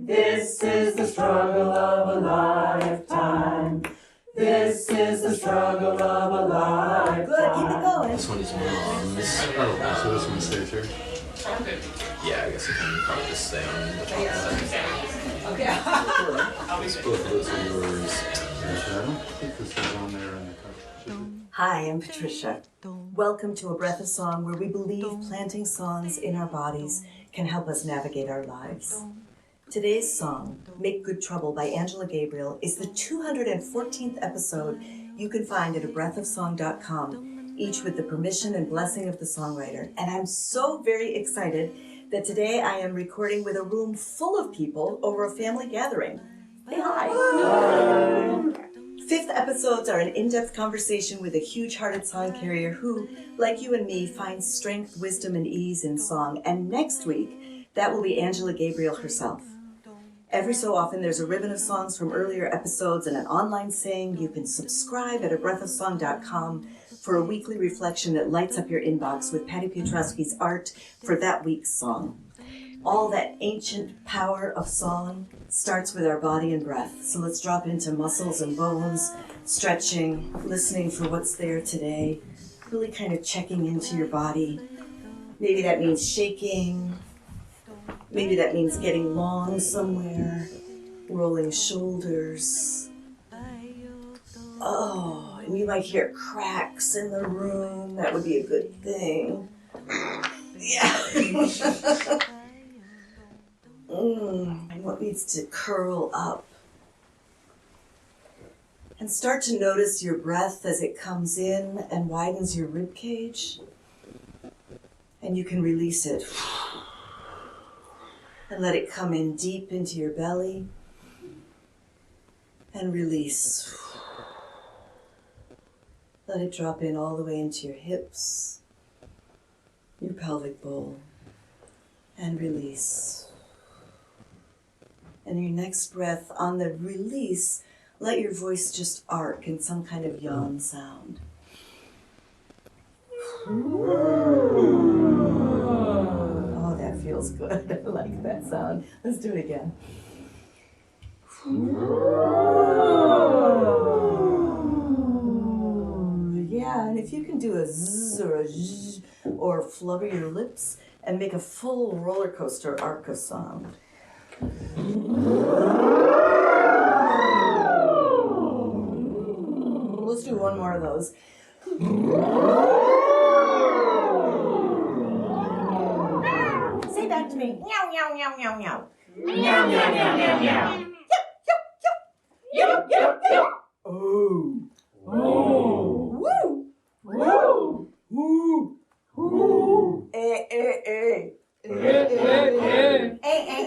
This is the struggle of a lifetime. This is the struggle of a lifetime. Good, keep it going. This one is mom's. Oh, so this one stays here? Yeah, I guess it can probably just stay on the top side. Okay. Both of those are yours. I don't think this is on there in the cover. Hi, I'm Patricia. Welcome to A Breath of Song, where we believe planting songs in our bodies can help us navigate our lives. Today's song, Make Good Trouble by Angela Gabriel, is the 214th episode you can find at abreathofsong.com, each with the permission and blessing of the songwriter. And I'm so very excited that today I am recording with a room full of people over a family gathering. Say hi. Fifth episodes are an in-depth conversation with a huge-hearted song carrier who, like you and me, finds strength, wisdom, and ease in song. And next week, that will be Angela Gabriel herself. Every so often, there's a ribbon of songs from earlier episodes and an online saying. You can subscribe at abreathofsong.com for a weekly reflection that lights up your inbox with Patty Piotrowski's art for that week's song. All that ancient power of song starts with our body and breath. So let's drop into muscles and bones, stretching, listening for what's there today, really kind of checking into your body. Maybe that means shaking. Maybe that means getting long somewhere, rolling shoulders. Oh, and you might hear cracks in the room. That would be a good thing. Yeah. And what needs to curl up? And start to notice your breath as it comes in and widens your rib cage. And you can release it. And let it come in deep into your belly. And release. Let it drop in all the way into your hips, your pelvic bowl, and release. And your next breath, on the release, let your voice just arc in some kind of yawn sound. Oh, that feels good. I like that sound. Let's do it again. Yeah, and if you can do a zzz or a zh or flubber your lips and make a full roller coaster arc of sound. Let's do one more of those. Say back to me. Meow, meow, meow, meow, meow. Meow, meow, meow, meow, meow. Yup, yup, yup. Oh. Oh. Woo. Woo. Woo. Woo. Eh, eh, eh. Eh, eh, eh. Eh, eh,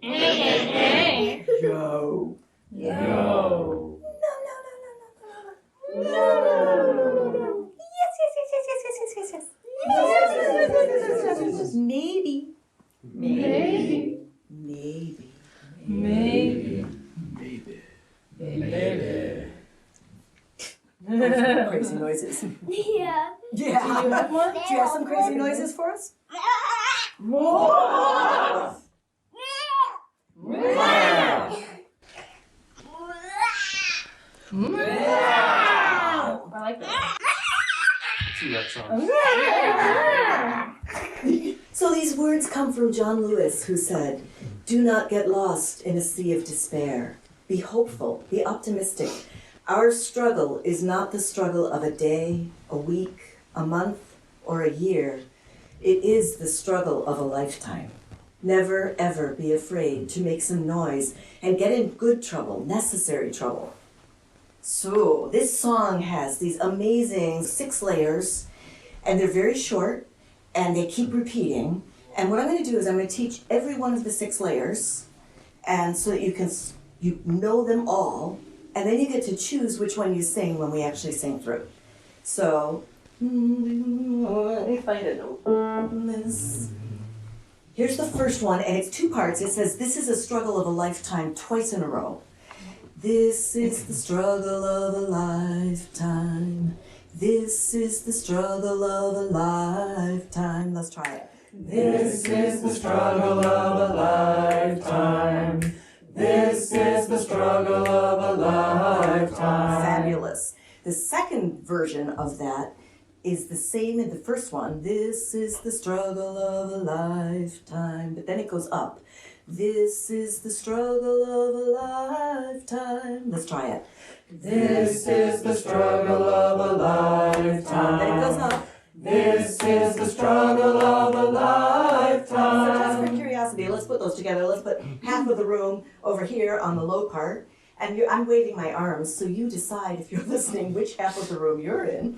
eh. Yo. Yo. No, no, no, no, no, no. No, no, no, no, no. Yes, yes, yes, yes, yes, yes, yes, yes. Yes, yes, yes, yes, yes, yes, yes. Maybe. Maybe. Maybe. Maybe. Maybe. Crazy noises. Yeah. Yeah. Do you have more? Do you have some crazy noises for us? I like that. See that song? So these words come from John Lewis, who said, "Do not get lost in a sea of despair. Be hopeful, be optimistic. Our struggle is not the struggle of a day, a week, a month, or a year. It is the struggle of a lifetime. Never, ever be afraid to make some noise and get in good trouble, necessary trouble." So this song has these amazing 6 layers, and they're very short, and they keep repeating. And what I'm going to do is I'm going to teach every one of the 6 layers, and so that you know them all, and then you get to choose which one you sing when we actually sing through. So, let me find a note on this. Here's the first one, and it's 2 parts. It says, "This is a struggle of a lifetime," twice in a row. This is the struggle of a lifetime. This is the struggle of a lifetime. Let's try it. This is the struggle of a lifetime. This is the struggle of a lifetime. Fabulous. The second version of that is the same in the first one. This is the struggle of a lifetime. But then it goes up. This is the struggle of a lifetime. Let's try it. This is the struggle of a lifetime. Then it goes up. This is the struggle of a So just lifetime. for curiosity, let's put those together. Let's put half of the room over here on the low part. And I'm waving my arms, so you decide if you're listening which half of the room you're in.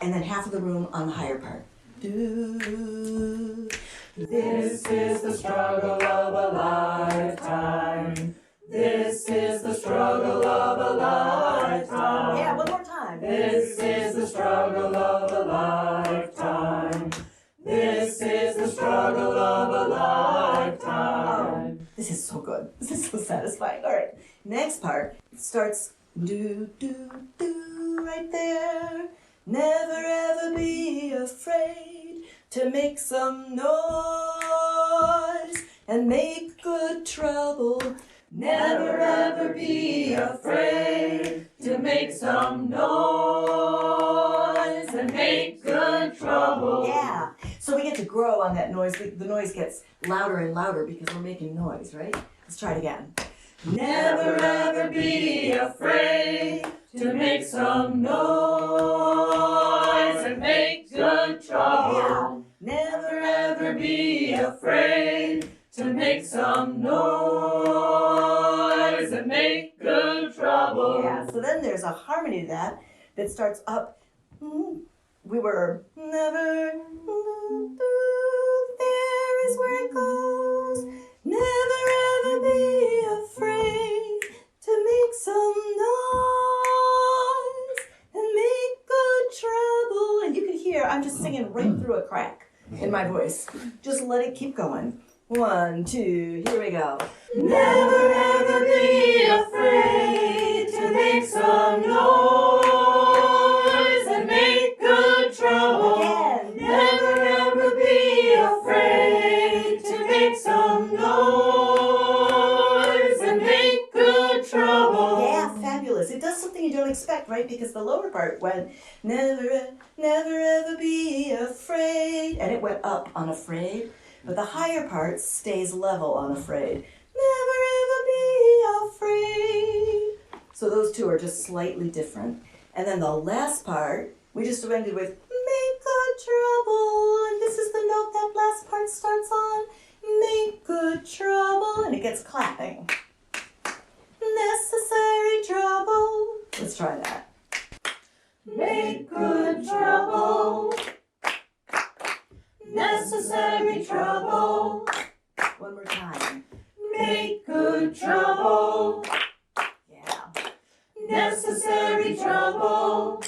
And then half of the room on the higher part. Do. This is the struggle of a lifetime. This is the struggle of a lifetime. Yeah, one more time. This is the struggle of a lifetime. This is the struggle of a lifetime. This is so good. This is so satisfying. All right, next part starts do, do, do right there. Never ever be afraid to make some noise and make good trouble. Never ever be afraid to make some noise and make good trouble. Yeah. So we get to grow on that noise. The noise gets louder and louder because we're making noise, right? Let's try it again. Never ever be afraid to make some noise and make good trouble. Never Never be afraid to make some noise and make good trouble. Yeah, so then there's a harmony to that starts up. We were never, there is where it goes. Never ever be afraid to make some noise and make good trouble. And you can hear I'm just singing right through a crack in my voice. Just let it keep going. 1, 2, here we go. Never ever be afraid to make some noise and make good trouble. Again. Never ever be afraid to make some noise and make good trouble. Yeah, fabulous. It does something you don't expect, right? Because the lower part went, never ever be afraid. And it went up on afraid. But the higher part stays level on afraid. Never ever be afraid. So those two are just slightly different. And then the last part, we just ended with make good trouble. And this is the note that last part starts on. Make good trouble. And it gets clapping. Necessary trouble. Let's try that. Make good trouble. Necessary trouble. One more time. Make good trouble. Yeah. Necessary trouble.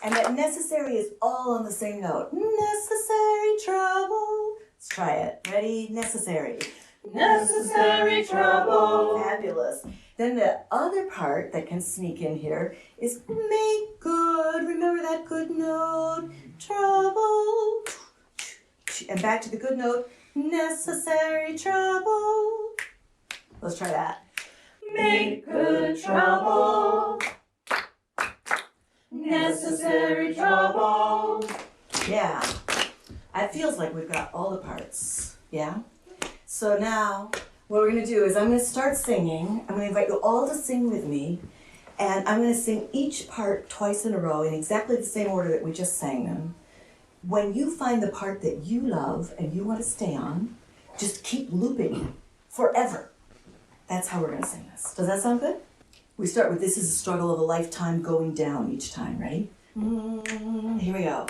And that necessary is all on the same note. Necessary trouble. Let's try it. Ready? Necessary. Necessary trouble. Fabulous. Then the other part that can sneak in here is make good. Remember that good note? Trouble. And back to the good note. Necessary trouble. Let's try that. Make good trouble. Necessary trouble. Yeah. It feels like we've got all the parts. Yeah? So now, what we're going to do is I'm going to start singing. I'm going to invite you all to sing with me. And I'm going to sing each part twice in a row in exactly the same order that we just sang them. When you find the part that you love and you want to stay on, just keep looping it forever. That's how we're going to sing this. Does that sound good? We start with This is a Struggle of a Lifetime going down each time. Ready? Here we go.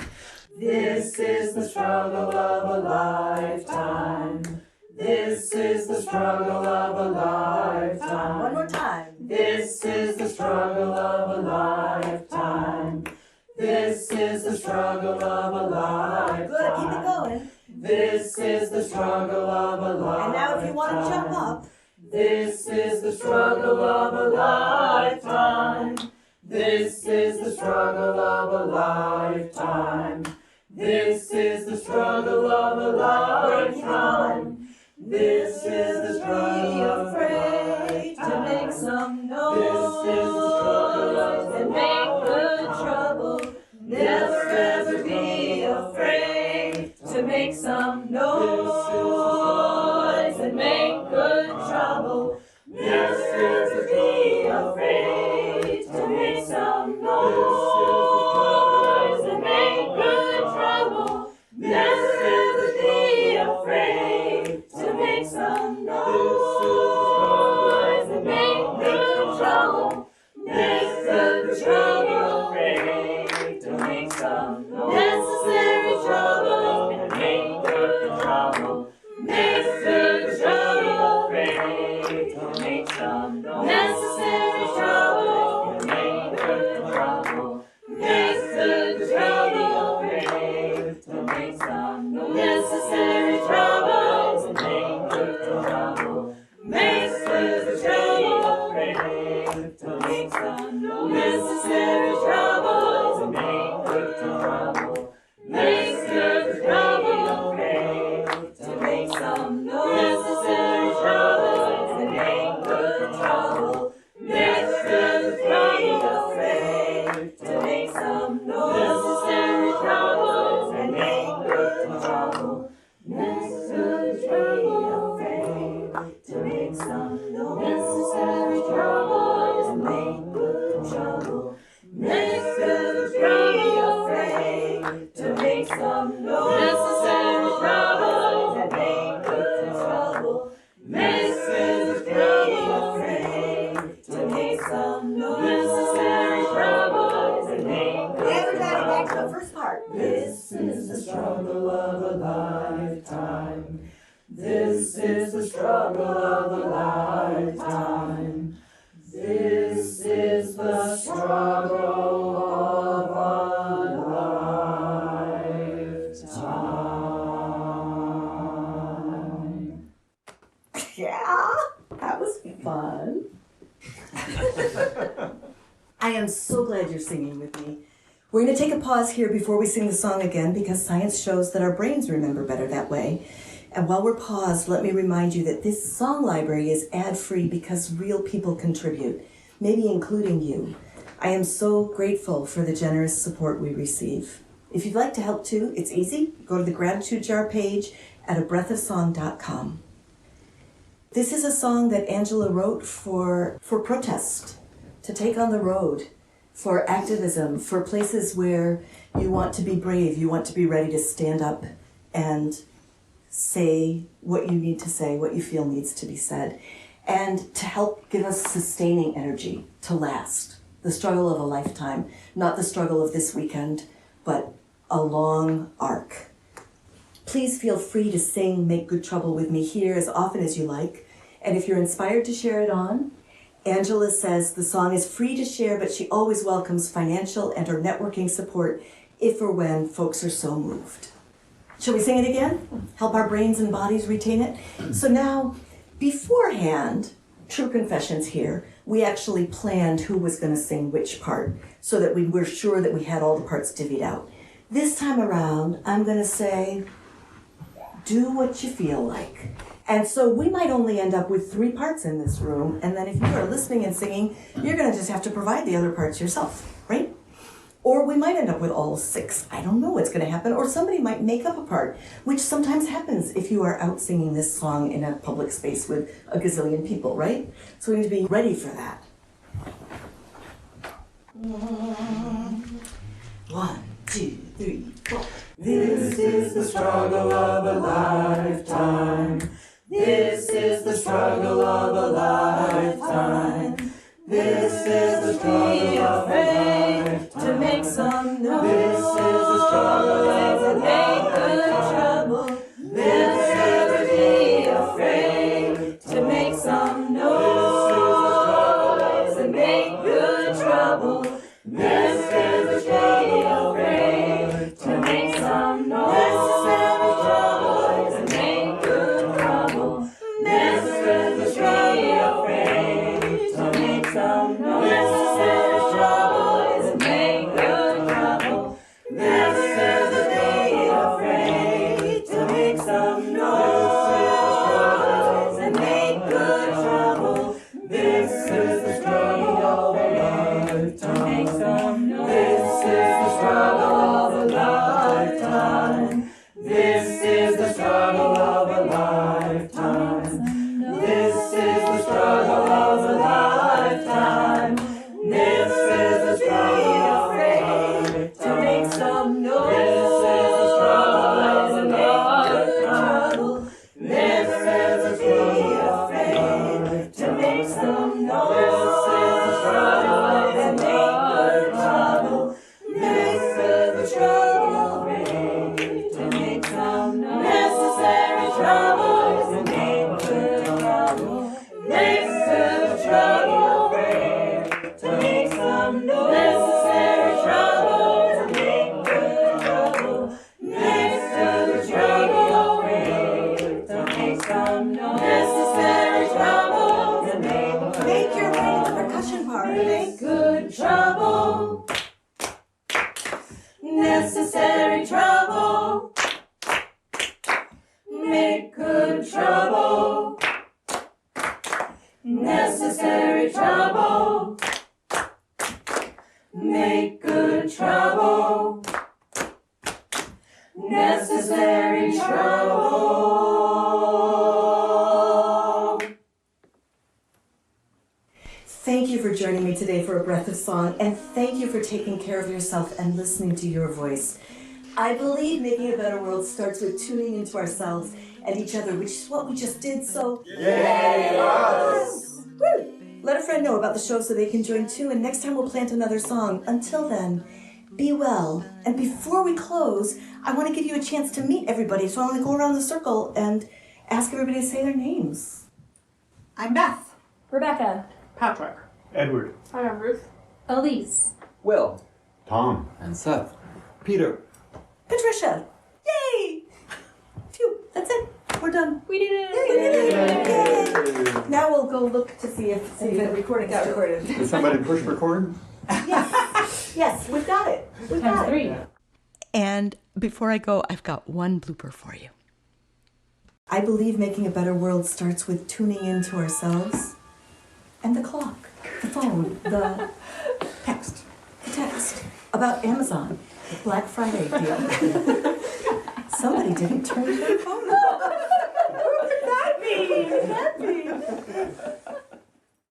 This is the struggle of a lifetime. This is the struggle of a lifetime. One more time. This is the struggle of a lifetime. This is the struggle of a lifetime. Good, keep it going. This is the struggle of a lifetime. And now if you want to jump up, This is the struggle of a lifetime. This is the struggle of a lifetime. This is the struggle of a lifetime. This is the struggle of afraid to make some noise. This is the struggle and make good trouble. Never ever be afraid to make some noise and make good trouble. Never ever be afraid to make some noise and make good trouble. Never ever be afraid to make some noise and make good trouble. Never be afraid to make some noise. Necessary trouble and make good trouble. Necessary trouble, afraid to make some noise. Necessary trouble and make good trouble. Necessary trouble, afraid to make some noise. Necessary troubles and make good trouble. Necessary trouble, afraid to make some noise. Necessary troubles and make good trouble. Necessary trouble, afraid to make some noise. Necessary troubles and make good trouble. Necessary trouble, afraid to make some noise. Necessary troubles and make good trouble. Necessary trouble, afraid to make some noise. Necessary troubles and make good trouble. Necessary trouble, afraid to make some noise. Necessary troubles and make good trouble. Necessary trouble, afraid to make some noise. Necessary troubles and make good Everybody back to trouble. the first part. This is the struggle of a lifetime. This is the struggle of a lifetime. This is the struggle of a lifetime. Yeah, that was fun. I am so glad you're singing with me. We're going to take a pause here before we sing the song again because science shows that our brains remember better that way. And while we're paused, let me remind you that this song library is ad-free because real people contribute, maybe including you. I am so grateful for the generous support we receive. If you'd like to help too, it's easy. Go to the gratitude jar page at abreathofsong.com. This is a song that Angela wrote for protest, to take on the road, for activism, for places where you want to be brave, you want to be ready to stand up and say what you need to say, what you feel needs to be said, and to help give us sustaining energy to last. The struggle of a lifetime, not the struggle of this weekend, but a long arc. Please feel free to sing Make Good Trouble with me here as often as you like. And if you're inspired to share it on, Angela says the song is free to share, but she always welcomes financial and or networking support if or when folks are so moved. Shall we sing it again? Help our brains and bodies retain it? So now, beforehand, true confessions here, we actually planned who was going to sing which part so that we were sure that we had all the parts divvied out. This time around, I'm going to say, do what you feel like. And so we might only end up with 3 parts in this room, and then if you are listening and singing, you're going to just have to provide the other parts yourself, right? Or we might end up with all 6. I don't know what's going to happen. Or somebody might make up a part, which sometimes happens if you are out singing this song in a public space with a gazillion people, right? So we need to be ready for that. 1, 2, 3, 4. This is the struggle of a lifetime. This is the struggle of a lifetime. This is the struggle of a lifetime. To make some noise. This is the struggle of a and make good trouble. Never be afraid To make some noise and make good trouble. Never be afraid To make some noise and make good trouble. Never be afraid To make some noise and make good trouble. Never Make good trouble. Necessary trouble. Make good trouble. Necessary trouble. Make good trouble. Necessary trouble. Thank you for joining me today for A Breath of Song, and thank you for taking care of yourself and listening to your voice. I believe making a better world starts with tuning into ourselves and each other, which is what we just did, so... Yay! Us! Woo! Let a friend know about the show so they can join too, and next time we'll plant another song. Until then, be well. And before we close, I want to give you a chance to meet everybody, so I want to go around the circle and ask everybody to say their names. I'm Beth. Rebecca. Patrick. Edward. I am Ruth. Elise. Will. Tom. And Seth. Peter. Patricia. Yay! Phew, that's it. We're done. We did it! We did it! Yay! Now we'll go look to see if the recording got recorded. Did somebody push record? Yes, we've got it. We've got it. 3. And before I go, I've got one blooper for you. I believe making a better world starts with tuning into ourselves and the clock, the phone, the text about Amazon, the Black Friday deal. Somebody didn't turn their phone off. Who could that be?